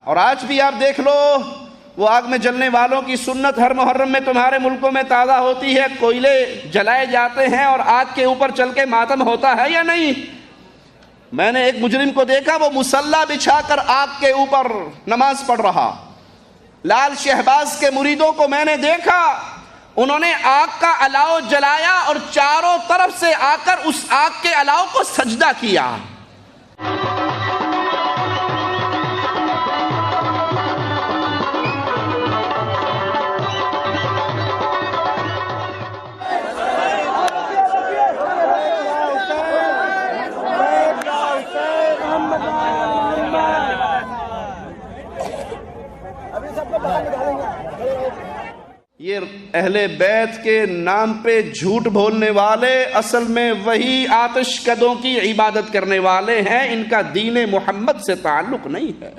और आज भी आप देख लो, वो आग में जलने वालों की सुन्नत हर मुहर्रम में तुम्हारे मुल्कों में ताज़ा होती है, कोयले जलाए जाते हैं और आग के ऊपर चल के मातम होता है या नहीं? मैंने एक मुजरिम को देखा, वो मुसल्ला बिछाकर आग के ऊपर नमाज पढ़ रहा। लाल शहबाज के मुरीदों को मैंने देखा, उन्होंने आग का अलाव जलाया और चारों तरफ से आकर उस आग के अलाव को सजदा किया। ये अहले बैत के नाम पे झूठ बोलने वाले असल में वही आतिश कदों की इबादत करने वाले हैं, इनका दीन मोहम्मद से ताल्लुक नहीं है।